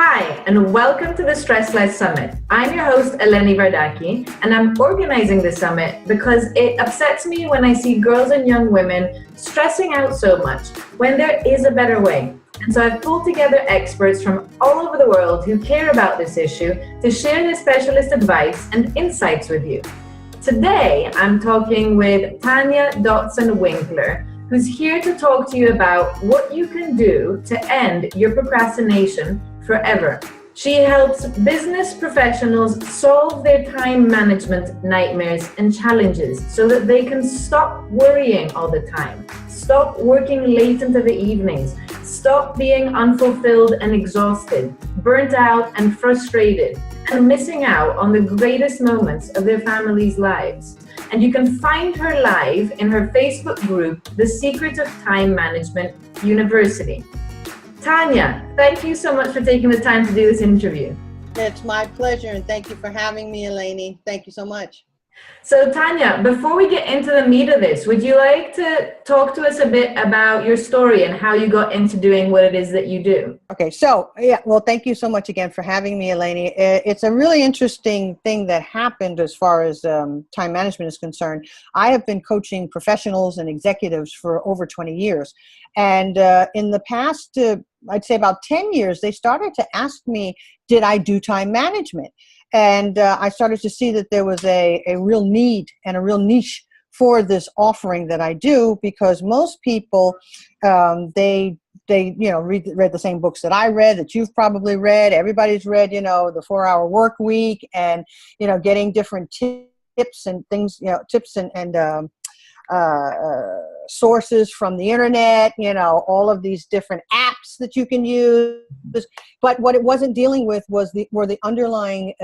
Hi, and welcome to the Stress Less Summit. I'm your host, Eleni Vardaki, and I'm organizing the summit because it upsets me when I see girls and young women stressing out so much when there is a better way. And so I've pulled together experts from all over the world who care about this issue to share their specialist advice and insights with you. Today, I'm talking with Tanya Dotson-Winckler, who's here to talk to you about what you can do to end your procrastination forever. She helps business professionals solve their time management nightmares and challenges so that they can stop worrying all the time, stop working late into the evenings, stop being unfulfilled and exhausted, burnt out and frustrated, and missing out on the greatest moments of their families' lives. And you can find her live in her Facebook group, The Secret of Time Management University. Tanya, thank you so much for taking the time to do this interview. It's my pleasure, and thank you for having me, Eleni. Thank you so much. So Tanya, before we get into the meat of this, would you like to talk to us a bit about your story and how you got into doing what it is that you do? Okay, well, thank you so much again for having me, Eleni. It's a really interesting thing that happened as far as time management is concerned. I have been coaching professionals and executives for over 20 years. And in the past, I'd say about 10 years, they started to ask me, did I do time management? And I started to see that there was a real need and a real niche for this offering that I do, because most people, they read the same books that I read, that you've probably read. Everybody's read, the 4-Hour Work Week, and, getting different tips and things, tips and sources from the internet, all of these different apps that you can use. But what it wasn't dealing with were the underlying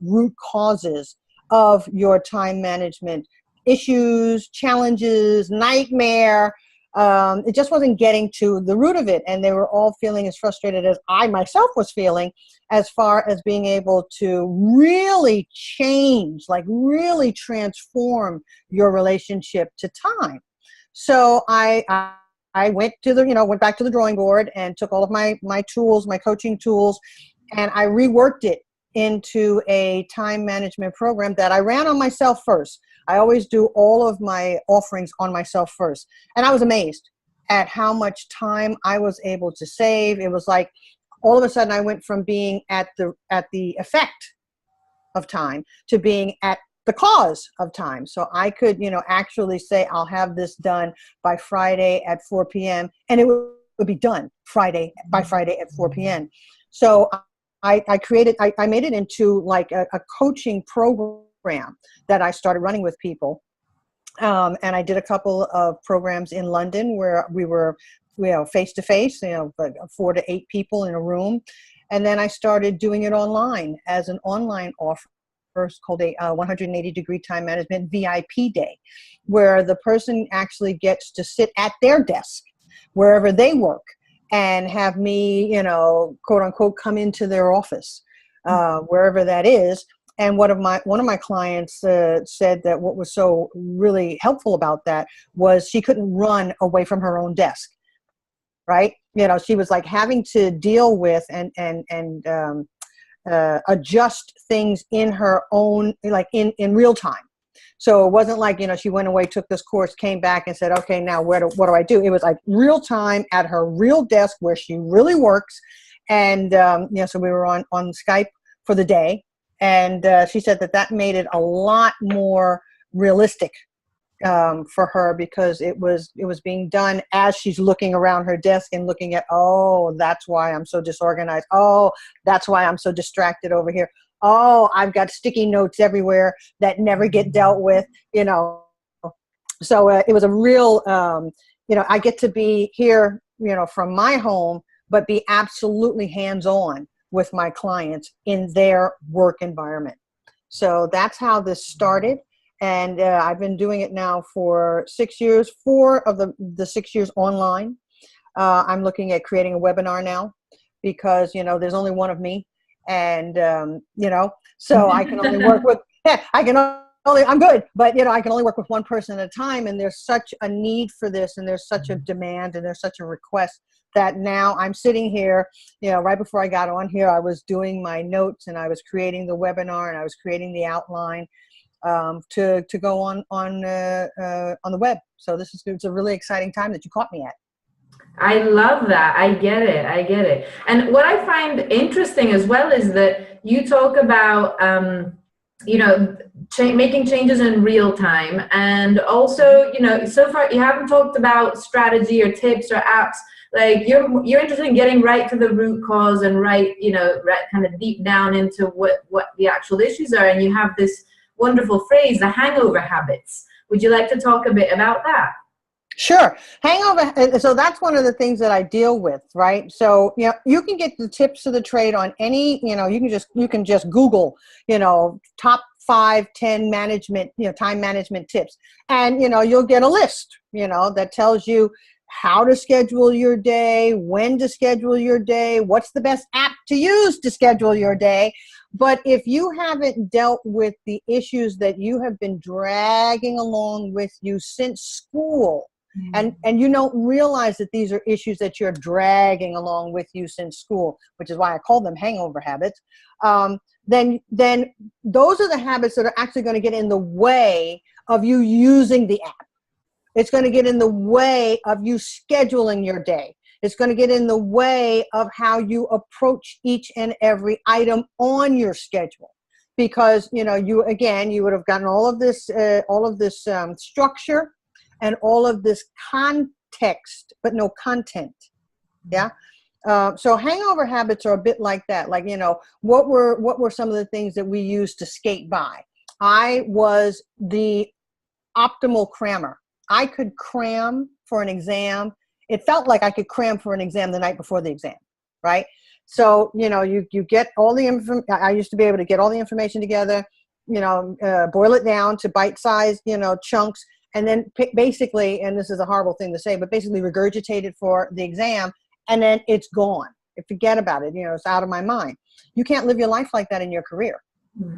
root causes of your time management issues, challenges, nightmare. It just wasn't getting to the root of it. And they were all feeling as frustrated as I myself was feeling, as far as being able to really change, like really transform your relationship to time. So I went back to the drawing board and took all of my tools, my coaching tools, and I reworked it into a time management program that I ran on myself first. I always do all of my offerings on myself first. And I was amazed at how much time I was able to save. It was like all of a sudden I went from being at the effect of time to being at the cause of time. So I could, actually say, I'll have this done by Friday at 4 p.m. and it would be done by Friday at 4 p.m. So I made it into like a coaching program that I started running with people. And I did a couple of programs in London where we were, face to face, 4 to 8 people in a room. And then I started doing it online as an online offer. First called a 180-degree time management VIP day, where the person actually gets to sit at their desk wherever they work and have me, quote unquote, come into their office, wherever that is. And one of my clients said that what was so really helpful about that was she couldn't run away from her own desk, right? She was like having to deal with and adjust things in her own, like in real time. So it wasn't like, she went away, took this course, came back and said, okay, now what do I do? It was like real time at her real desk where she really works. And, so we were on Skype for the day. And she said that made it a lot more realistic for her, because it was being done as she's looking around her desk and looking at, oh, that's why I'm so disorganized. Oh, that's why I'm so distracted over here. Oh, I've got sticky notes everywhere that never get dealt with, So it was a real, I get to be here, from my home, but be absolutely hands-on with my clients in their work environment. So that's how this started. And I've been doing it now for 6 years, 4 of the 6 years online. I'm looking at creating a webinar now, because, there's only one of me. And, so I can only work with, I'm good, but, I can only work with one person at a time. And there's such a need for this, and there's such a demand, and there's such a request that now I'm sitting here, right before I got on here, I was doing my notes and I was creating the webinar and I was creating the outline to go on the web. So it's a really exciting time that you caught me at. I love that. I get it. I get it. And what I find interesting as well is that you talk about, making changes in real time. And also, so far you haven't talked about strategy or tips or apps. Like you're interested in getting right to the root cause and right kind of deep down into what the actual issues are. And you have this wonderful phrase, the hangover habits. Would you like to talk a bit about that? Sure. Hangover. So that's one of the things that I deal with, right? So, you can get the tips of the trade on any, you can just Google, top 5, 10 management, time management tips. And, you'll get a list, that tells you how to schedule your day, when to schedule your day, what's the best app to use to schedule your day. But if you haven't dealt with the issues that you have been dragging along with you since school, and you don't realize that these are issues that you're dragging along with you since school, which is why I call them hangover habits, then those are the habits that are actually going to get in the way of you using the app. It's going to get in the way of you scheduling your day. It's going to get in the way of how you approach each and every item on your schedule. Because, you would have gotten all of this structure and all of this context, but no content. Yeah. So hangover habits are a bit like that. Like, what were some of the things that we used to skate by? I was the optimal crammer. I could cram for an exam. It felt like I could cram for an exam the night before the exam, right? So, you get all the information. I used to be able to get all the information together, boil it down to bite-sized, chunks, and then basically, and this is a horrible thing to say, but basically regurgitate it for the exam, and then it's gone. Forget about it. It's out of my mind. You can't live your life like that in your career,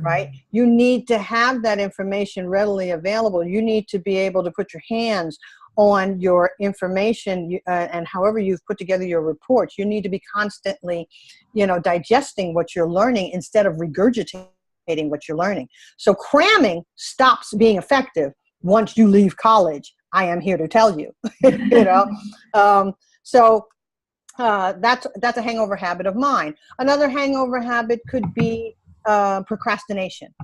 right? You need to have that information readily available. You need to be able to put your hands on your information, and however you've put together your reports. You need to be constantly, digesting what you're learning instead of regurgitating what you're learning. So cramming stops being effective once you leave college. I am here to tell you, So that's a hangover habit of mine. Another hangover habit could be procrastination.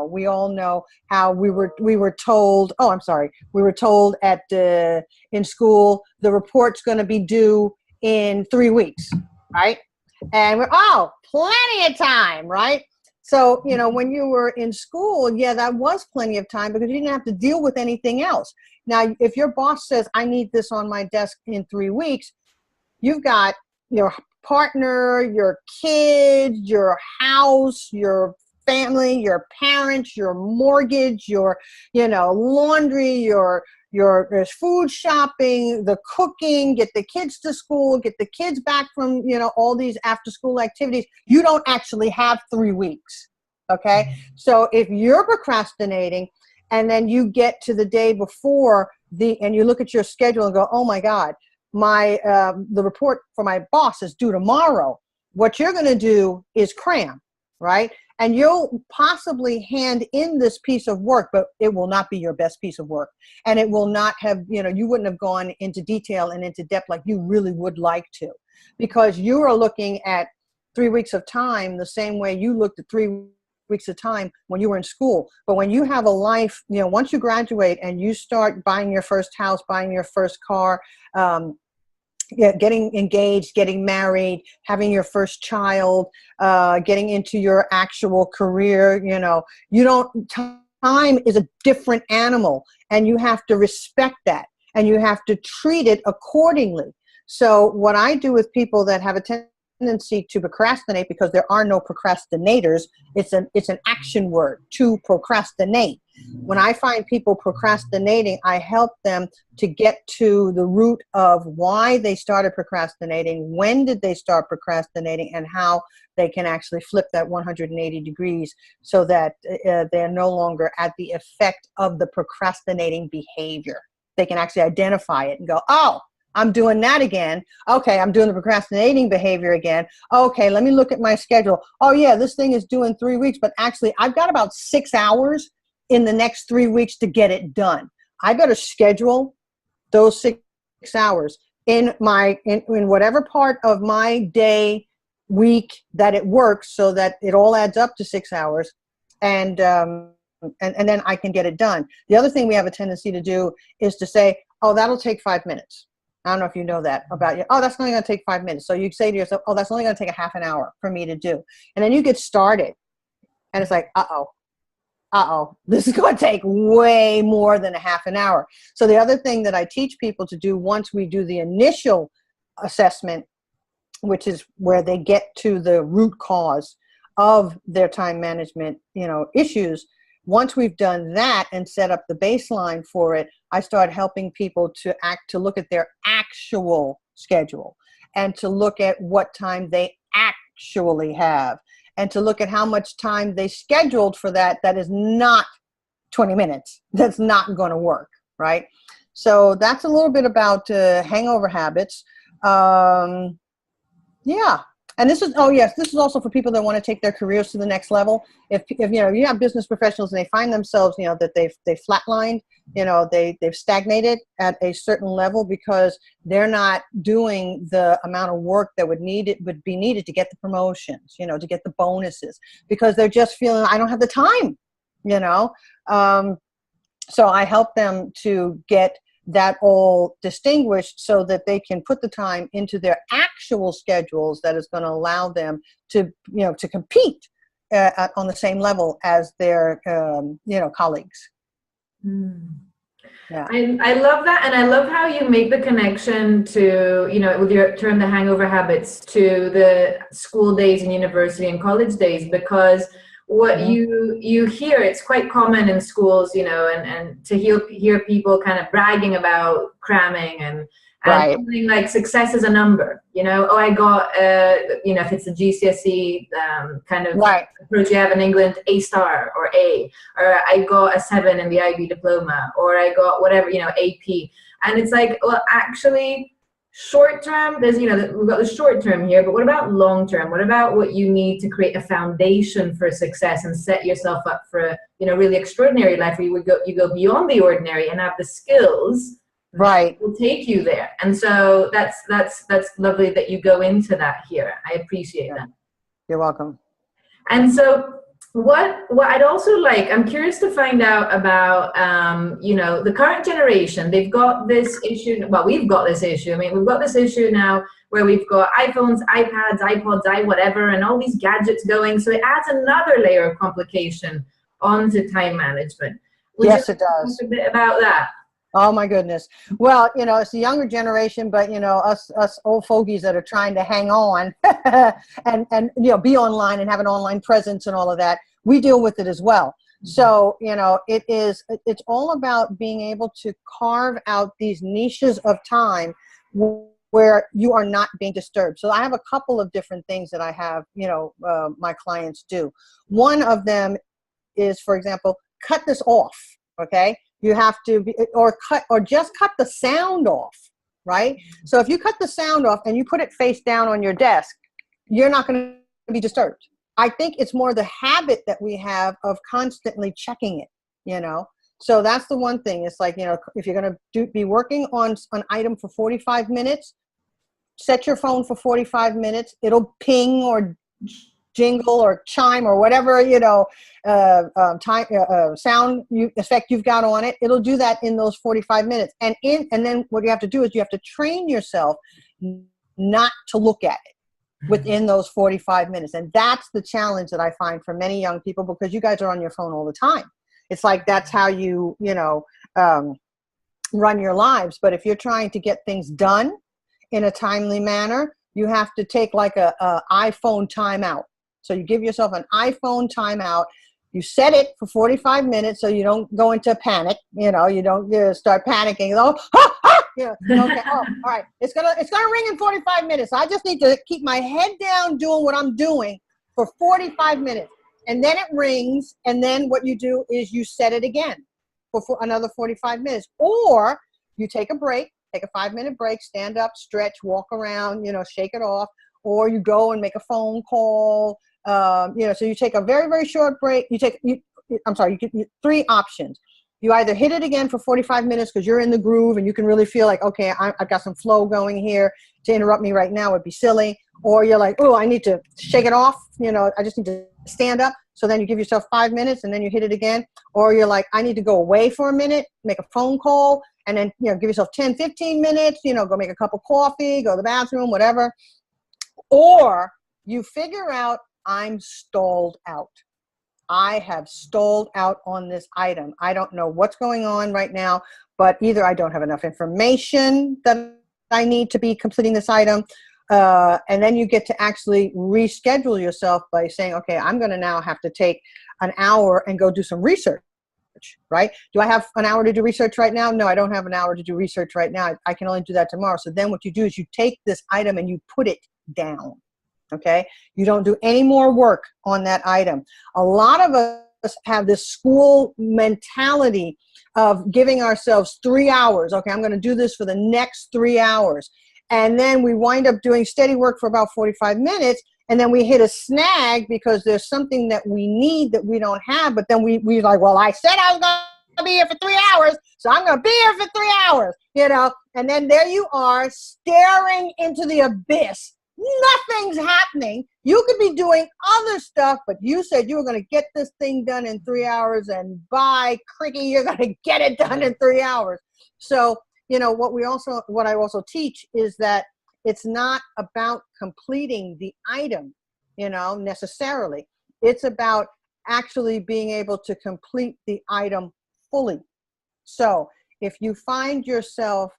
We all know how we were told. Oh, I'm sorry. We were told in school the report's going to be due in 3 weeks, right? And plenty of time, right? So, when you were in school, that was plenty of time because you didn't have to deal with anything else. Now, if your boss says, I need this on my desk in 3 weeks, you've got your partner, your kids, your house, your family, your parents, your mortgage, your, laundry, your food shopping, the cooking, get the kids to school, get the kids back from, all these after school activities. You don't actually have 3 weeks. Okay. So if you're procrastinating and then you get to the day before and you look at your schedule and go, oh my God, the report for my boss is due tomorrow. What you're going to do is cram, right? And you'll possibly hand in this piece of work, but it will not be your best piece of work. And it will not have, you wouldn't have gone into detail and into depth like you really would like to, because you are looking at 3 weeks of time the same way you looked at 3 weeks of time when you were in school. But when you have a life, once you graduate and you start buying your first house, buying your first car, getting engaged, getting married, having your first child, getting into your actual career, time is a different animal, and you have to respect that and you have to treat it accordingly. So what I do with people that have a tendency to procrastinate, because there are no procrastinators, it's an action word, to procrastinate. When I find people procrastinating, I help them to get to the root of why they started procrastinating, when did they start procrastinating, and how they can actually flip that 180 degrees so that they're no longer at the effect of the procrastinating behavior. They can actually identify it and go, oh, I'm doing that again. Okay, I'm doing the procrastinating behavior again. Okay, let me look at my schedule. Oh yeah, this thing is due in 3 weeks, but actually I've got about 6 hours in the next 3 weeks to get it done. I better schedule those 6 hours in whatever part of my day, week that it works, so that it all adds up to 6 hours, and then I can get it done. The other thing we have a tendency to do is to say, oh, that'll take 5 minutes. I don't know if you know that about you. Oh, that's only going to take 5 minutes. So you say to yourself, oh, that's only going to take a half an hour for me to do. And then you get started and it's like, this is going to take way more than a half an hour. So the other thing that I teach people to do once we do the initial assessment, which is where they get to the root cause of their time management, issues. Once we've done that and set up the baseline for it, I start helping people to look at their actual schedule and to look at what time they actually have and to look at how much time they scheduled for that is not 20 minutes. That's not going to work, right? So that's a little bit about hangover habits. Yeah. And this is also for people that want to take their careers to the next level. If you have business professionals and they find themselves, that they've flatlined, they've stagnated at a certain level because they're not doing the amount of work that would be needed to get the promotions, to get the bonuses, because they're just feeling, I don't have the time, so I help them to get that all distinguished so that they can put the time into their actual schedules that is going to allow them to compete on the same level as their colleagues. Yeah. I love that, and I love how you make the connection to, with your term, the hangover habits, to the school days and university and college days, because what you hear, it's quite common in schools, and to hear people kind of bragging about cramming and right. Feeling like success is a number, oh, I got, if it's a GCSE kind of right. approach you have in England, A star or A, or I got a 7 in the IB diploma, or I got whatever, AP. And it's like, well, actually, short term, there's, we've got the short term here, but what about long term? What about what you need to create a foundation for success and set yourself up for a, really extraordinary life where you go beyond the ordinary and have the skills right will take you there. And so that's lovely that you go into that here. I appreciate that. You're welcome. And so what I'd also like, I'm curious to find out about, the current generation. They've got this issue. Well, we've got this issue. I mean, we've got this issue now where we've got iPhones, iPads, iPods, whatever, and all these gadgets going. So it adds another layer of complication onto time management. Yes, it does. Talk a bit about that. Oh my goodness. Well, it's the younger generation, but us old fogies that are trying to hang on and be online and have an online presence and all of that, we deal with it as well. So, it's all about being able to carve out these niches of time where you are not being disturbed. So I have a couple of different things that I have, my clients do. One of them is, for example, cut this off. Okay. You have to just cut the sound off, right? So if you cut the sound off and you put it face down on your desk, you're not going to be disturbed. I think it's more the habit that we have of constantly checking it, So that's the one thing. It's like, if you're going to be working on an item for 45 minutes, set your phone for 45 minutes. It'll ping or jingle or chime or whatever, sound effect you've got on it. It'll do that in those 45 minutes. And then what you have to do is you have to train yourself not to look at it within those 45 minutes. And that's the challenge that I find for many young people, because you guys are on your phone all the time. It's like, that's how you, run your lives. But if you're trying to get things done in a timely manner, you have to take like a iPhone timeout. So you give yourself an iPhone timeout. You set it for 45 minutes so you don't go into panic. You don't start panicking. Oh, okay. Oh, all right. It's gonna ring in 45 minutes. I just need to keep my head down doing what I'm doing for 45 minutes. And then it rings. And then what you do is you set it again for another 45 minutes. Or you take a break take a 5-minute break, stand up, stretch, walk around, shake it off, or you go and make a phone call. So you take a very, very short break. You get 3 options. You either hit it again for 45 minutes because you're in the groove and you can really feel like, okay, I've got some flow going here. To interrupt me right now would be silly. Or you're like, oh, I need to shake it off. I just need to stand up. So then you give yourself 5 minutes and then you hit it again. Or you're like, I need to go away for a minute, make a phone call, and then, give yourself 10, 15 minutes, go make a cup of coffee, go to the bathroom, whatever. Or you figure out, I'm stalled out. I have stalled out on this item. I don't know what's going on right now, but either I don't have enough information that I need to be completing this item. And then you get to actually reschedule yourself by saying, okay, I'm going to now have to take an hour and go do some research, right? Do I have an hour to do research right now? No, I don't have an hour to do research right now. I can only do that tomorrow. So then what you do is you take this item and you put it down. Okay, you don't do any more work on that item. A lot of us have this school mentality of giving ourselves 3 hours. Okay, I'm going to do this for the next 3 hours. And then we wind up doing steady work for about 45 minutes. And then we hit a snag because there's something that we need that we don't have. But then we like, well, I said I was going to be here for 3 hours, so I'm going to be here for 3 hours, And then there you are staring into the abyss. Nothing's happening. You could be doing other stuff, but you said you were going to get this thing done in 3 hours, and by cricky, you're going to get it done in 3 hours. So, what I also teach is that it's not about completing the item, necessarily. It's about actually being able to complete the item fully. So if you find yourself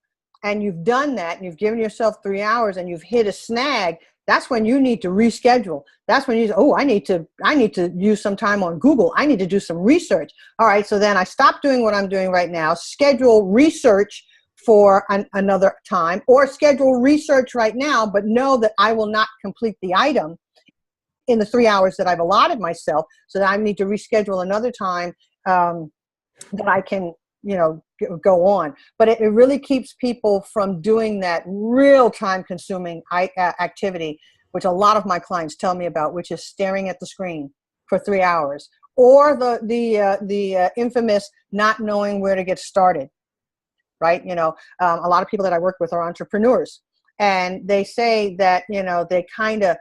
and you've done that, and you've given yourself 3 hours and you've hit a snag, that's when you need to reschedule. That's when you say, oh, I need to use some time on Google. I need to do some research. All right, so then I stop doing what I'm doing right now, schedule research for another time, or schedule research right now, but know that I will not complete the item in the 3 hours that I've allotted myself, so that I need to reschedule another time that I can go on. But it really keeps people from doing that real time consuming activity, which a lot of my clients tell me about, which is staring at the screen for 3 hours, or the infamous not knowing where to get started, right? A lot of people that I work with are entrepreneurs, and they say that, they kind of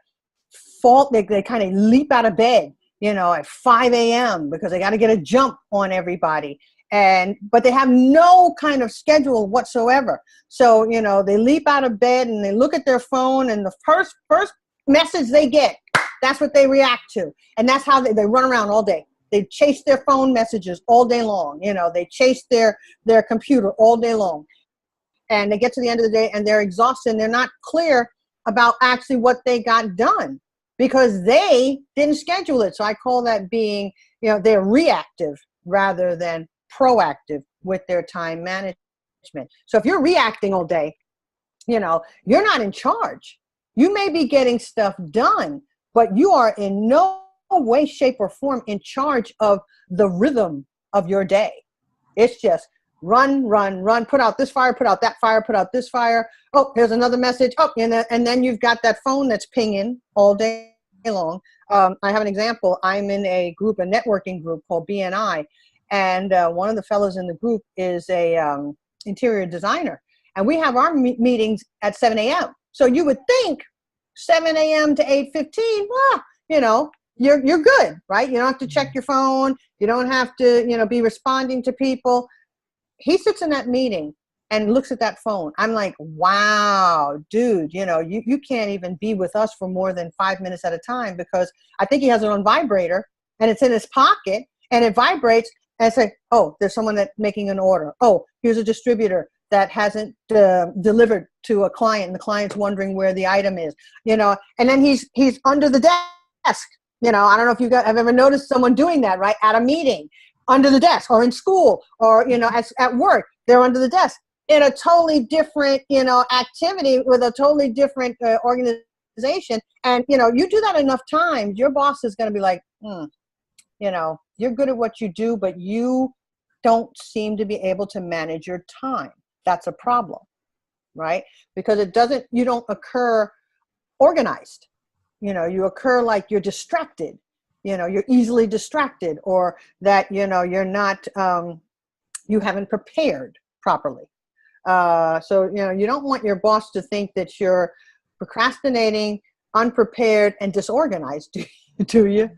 they kind of leap out of bed, at 5 a.m. because they got to get a jump on everybody. But they have no kind of schedule whatsoever. So, they leap out of bed and they look at their phone, and the first message they get, that's what they react to. And that's how they run around all day. They chase their phone messages all day long. They chase their computer all day long. And they get to the end of the day and they're exhausted, and they're not clear about actually what they got done because they didn't schedule it. So I call that being, they're reactive rather than proactive with their time management. So if you're reacting all day, you're not in charge. You may be getting stuff done, but you are in no way, shape, or form in charge of the rhythm of your day. It's just run, put out this fire, put out that fire, put out this fire. Oh, here's another message. Oh, and then you've got that phone that's pinging all day long. I have an example. I'm in a networking group called BNI. And one of the fellows in the group is a interior designer. And we have our meetings at 7 a.m. So you would think 7 a.m. to 8:15, you're good, right? You don't have to check your phone. You don't have to, be responding to people. He sits in that meeting and looks at that phone. I'm like, wow, dude, you can't even be with us for more than 5 minutes at a time, because I think he has it on vibrator and it's in his pocket and it vibrates. And say, oh, there's someone that's making an order. Oh, here's a distributor that hasn't delivered to a client, and the client's wondering where the item is. And then he's under the desk. I don't know if you have ever noticed someone doing that, right? At a meeting, under the desk, or in school, or at work, they're under the desk in a totally different activity with a totally different organization. And you do that enough times, your boss is going to be like, you're good at what you do, but you don't seem to be able to manage your time. That's a problem. right? Because you don't occur organized. You occur like you're distracted, you're easily distracted, or that, you're not, you haven't prepared properly. So, you don't want your boss to think that you're procrastinating, unprepared, and disorganized, do you?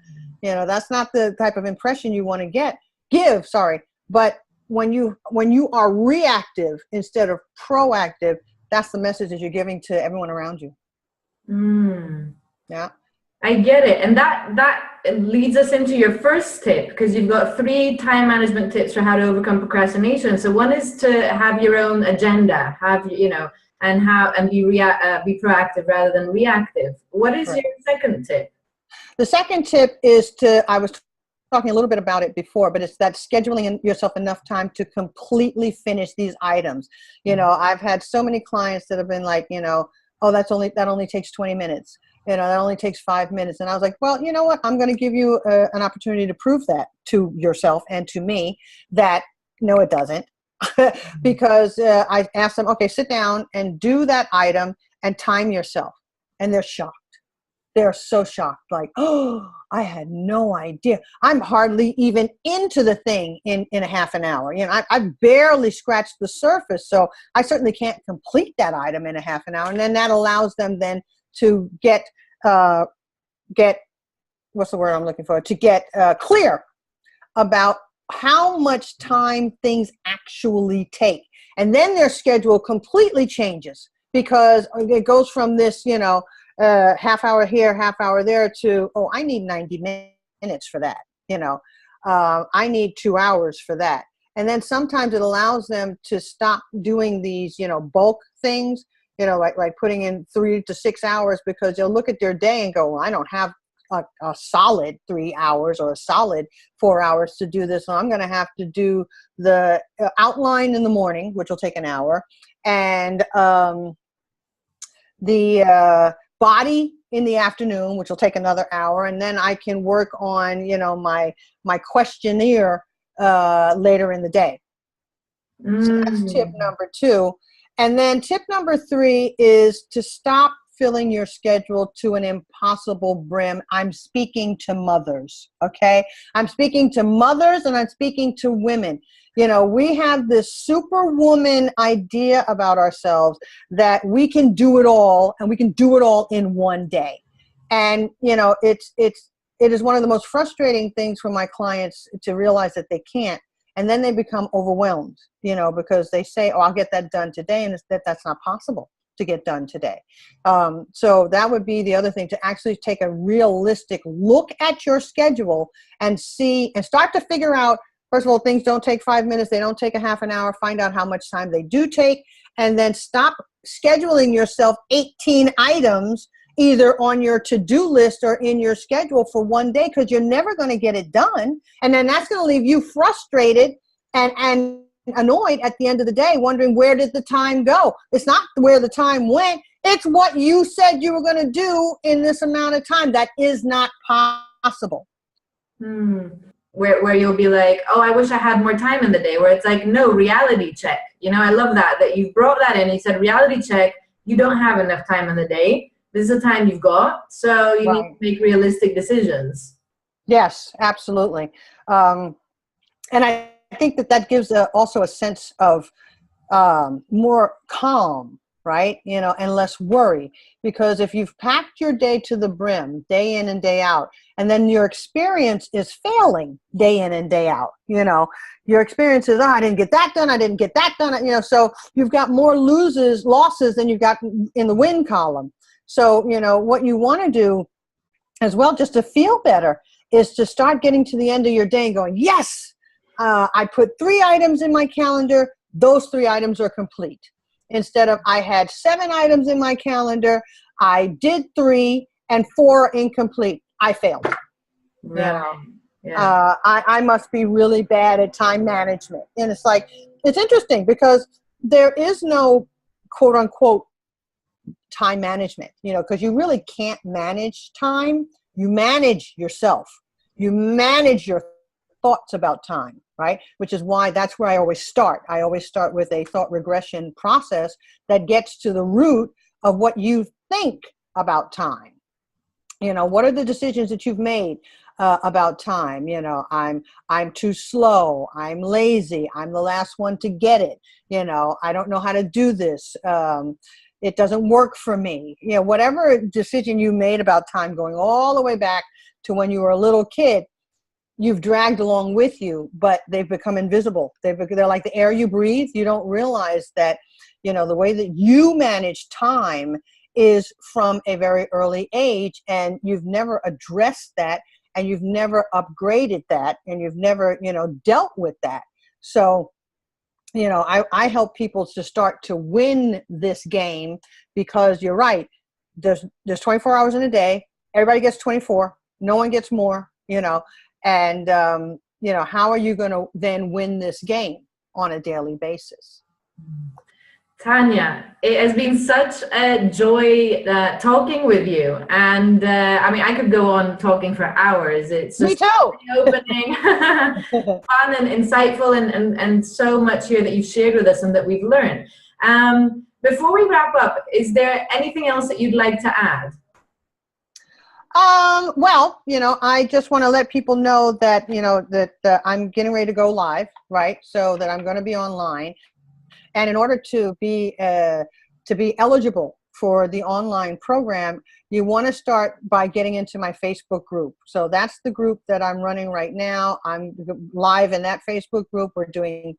That's not the type of impression you want to give, sorry. But when you are reactive instead of proactive, that's the message that you're giving to everyone around you. Yeah. I get it. And that leads us into your first tip, because you've got 3 time management tips for how to overcome procrastination. So one is to have your own agenda, and be proactive rather than reactive. What is your second tip? The second tip is I was talking a little bit about it before, but it's that scheduling yourself enough time to completely finish these items. I've had so many clients that have been like, oh, that only takes 20 minutes. That only takes 5 minutes. And I was like, well, you know what? I'm going to give you an opportunity to prove that to yourself and to me that no, it doesn't. Because I asked them, okay, sit down and do that item and time yourself. And they're shocked. They're so shocked. Like, oh, I had no idea. I'm hardly even into the thing in a half an hour. I've barely scratched the surface. So I certainly can't complete that item in a half an hour. And then that allows them then to get what's the word I'm looking for? To get clear about how much time things actually take. And then their schedule completely changes, because it goes from this, half hour here, half hour there, to, oh, I need 90 minutes for that. I need 2 hours for that. And then sometimes it allows them to stop doing these, bulk things, like putting in 3 to 6 hours, because they'll look at their day and go, well, I don't have a solid 3 hours or a solid 4 hours to do this. So I'm going to have to do the outline in the morning, which will take an hour, and the body in the afternoon, which will take another hour. And then I can work on, my questionnaire later in the day. So that's tip number 2. And then tip number 3 is to stop filling your schedule to an impossible brim. I'm speaking to mothers, okay? I'm speaking to mothers, and I'm speaking to women. We have this superwoman idea about ourselves that we can do it all, and we can do it all in one day. And, it is one of the most frustrating things for my clients to realize that they can't. And then they become overwhelmed, because they say, oh, I'll get that done today. And that's not possible to get done today. So that would be the other thing, to actually take a realistic look at your schedule and start to figure out, first of all, things don't take 5 minutes. They don't take a half an hour. Find out how much time they do take. And then stop scheduling yourself 18 items either on your to-do list or in your schedule for one day, because you're never going to get it done. And then that's going to leave you frustrated and annoyed at the end of the day, wondering, where did the time go? It's not where the time went. It's what you said you were going to do in this amount of time. That is not possible. Where you'll be like, oh, I wish I had more time in the day. Where it's like, no, reality check. I love that you brought that in. You said reality check. You don't have enough time in the day. This is the time you've got, so you need to make realistic decisions. Yes, absolutely. And I think that gives also a sense of more calm, right? And less worry. Because if you've packed your day to the brim, day in and day out, and then your experience is failing day in and day out, your experience is, oh, I didn't get that done, I didn't get that done, so you've got more losses than you've got in the win column. So, what you want to do as well, just to feel better, is to start getting to the end of your day and going, yes, I put 3 items in my calendar. Those 3 items are complete. Instead of, I had 7 items in my calendar, I did 3 and 4 are incomplete. I failed. Right. Yeah. I must be really bad at time management. And it's like, it's interesting because there is no quote unquote time management, because you really can't manage time. You manage yourself. You manage your thoughts about time, right? Which is why that's where I always start. I always start with a thought regression process that gets to the root of what you think about time. What are the decisions that you've made about time? I'm too slow. I'm lazy. I'm the last one to get it. I don't know how to do this. It doesn't work for me. Whatever decision you made about time, going all the way back to when you were a little kid, you've dragged along with you, but they've become invisible. They're like the air you breathe. You don't realize that, the way that you manage time is from a very early age, and you've never addressed that, and you've never upgraded that, and you've never, dealt with that. So, I help people to start to win this game, because you're right. There's 24 hours in a day. Everybody gets 24. No one gets more, and, how are you going to then win this game on a daily basis? Tanya, it has been such a joy talking with you. And I could go on talking for hours. It's just Me too. opening, fun and insightful, and so much here that you've shared with us and that we've learned. Before we wrap up, is there anything else that you'd like to add? Well, I just want to let people know that, that I'm getting ready to go live, right? So that I'm going to be online. And in order to be eligible for the online program, you want to start by getting into my Facebook group. So that's the group that I'm running right now. I'm live in that Facebook group. We're doing,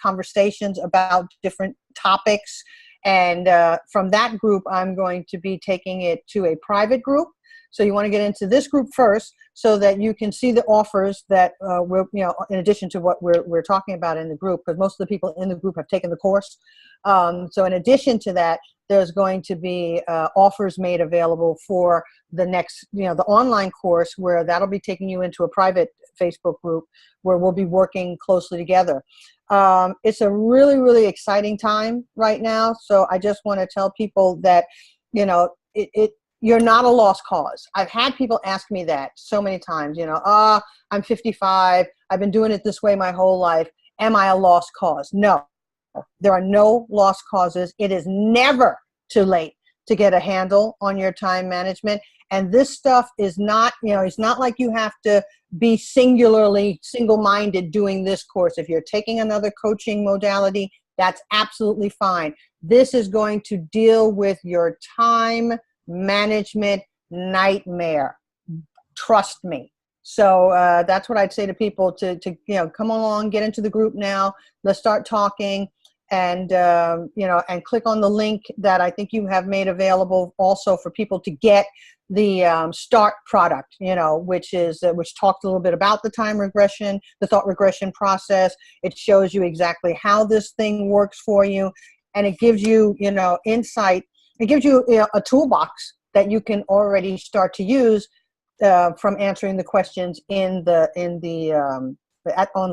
conversations about different topics. And from that group, I'm going to be taking it to a private group. So you want to get into this group first, so that you can see the offers that we're, in addition to what we're talking about in the group, because most of the people in the group have taken the course. So in addition to that, there's going to be offers made available for the next, the online course, where that'll be taking you into a private Facebook group where we'll be working closely together. It's a really, really exciting time right now. So I just want to tell people that, you're not a lost cause. I've had people ask me that so many times, I'm 55. I've been doing it this way my whole life. Am I a lost cause? No, there are no lost causes. It is never too late to get a handle on your time management. And this stuff is not, it's not like you have to be single-minded doing this course. If you're taking another coaching modality, that's absolutely fine. This is going to deal with your time management nightmare. Trust me. So that's what I'd say to people, to come along, get into the group now. Let's start talking, and and click on the link that I think you have made available also for people to get the START product, which talks a little bit about the time regression, the thought regression process. It shows you exactly how this thing works for you, and it gives you, insight. It gives you, a toolbox that you can already start to use from answering the questions on the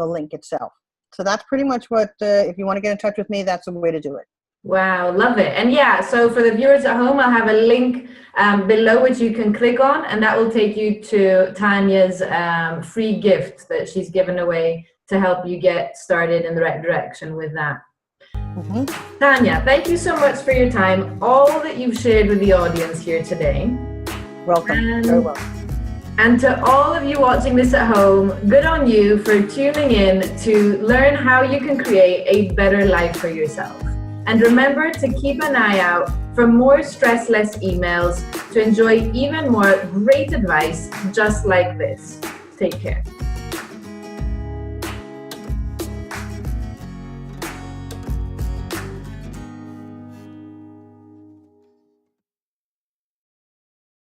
link itself. So that's pretty much what, if you want to get in touch with me, that's the way to do it. Wow, love it. And yeah, so for the viewers at home, I'll have a link below which you can click on, and that will take you to Tanya's free gift that she's given away to help you get started in the right direction with that. Mm-hmm. Tanya, thank you so much for your time, all that you've shared with the audience here today. Welcome. Very welcome. And to all of you watching this at home, good on you for tuning in to learn how you can create a better life for yourself. And remember to keep an eye out for more stress-less emails to enjoy even more great advice just like this. Take care.